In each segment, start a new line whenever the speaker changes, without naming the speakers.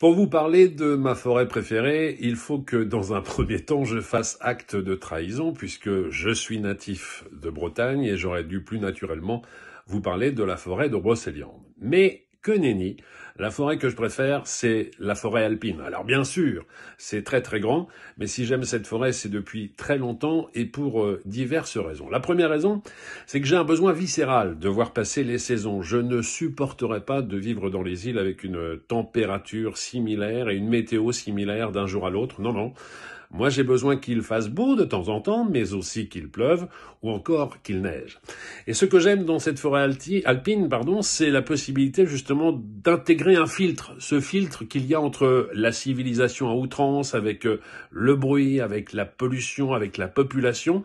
Pour vous parler de ma forêt préférée, il faut que dans un premier temps je fasse acte de trahison puisque je suis natif de Bretagne et j'aurais dû plus naturellement vous parler de la forêt de Brocéliande. Mais que nenni, la forêt que je préfère, c'est la forêt alpine. Alors bien sûr, c'est très très grand, mais si j'aime cette forêt, c'est depuis très longtemps et pour diverses raisons. La première raison, c'est que j'ai un besoin viscéral de voir passer les saisons. Je ne supporterais pas de vivre dans les îles avec une température similaire et une météo similaire d'un jour à l'autre. Non, non. Moi, j'ai besoin qu'il fasse beau de temps en temps, mais aussi qu'il pleuve ou encore qu'il neige. Et ce que j'aime dans cette forêt alpine, c'est la possibilité justement d'intégrer un filtre. Ce filtre qu'il y a entre la civilisation à outrance, avec le bruit, avec la pollution, avec la population,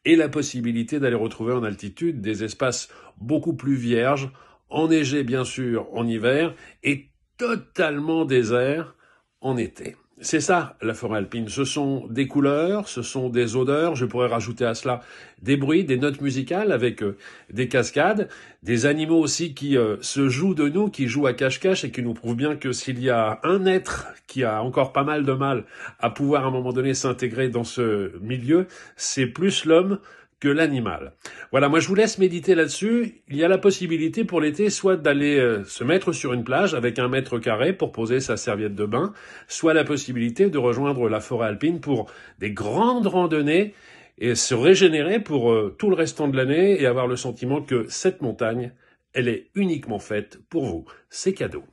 et la possibilité d'aller retrouver en altitude des espaces beaucoup plus vierges, enneigés bien sûr en hiver, et totalement déserts en été. C'est ça, la forêt alpine. Ce sont des couleurs, ce sont des odeurs. Je pourrais rajouter à cela des bruits, des notes musicales avec des cascades, des animaux aussi qui se jouent de nous, qui jouent à cache-cache et qui nous prouvent bien que s'il y a un être qui a encore pas mal de mal à pouvoir à un moment donné s'intégrer dans ce milieu, c'est plus l'homme que l'animal. Voilà, moi je vous laisse méditer là-dessus. Il y a la possibilité pour l'été soit d'aller se mettre sur une plage avec 1 mètre carré pour poser sa serviette de bain, soit la possibilité de rejoindre la forêt alpine pour des grandes randonnées et se régénérer pour tout le restant de l'année et avoir le sentiment que cette montagne, elle est uniquement faite pour vous. C'est cadeau.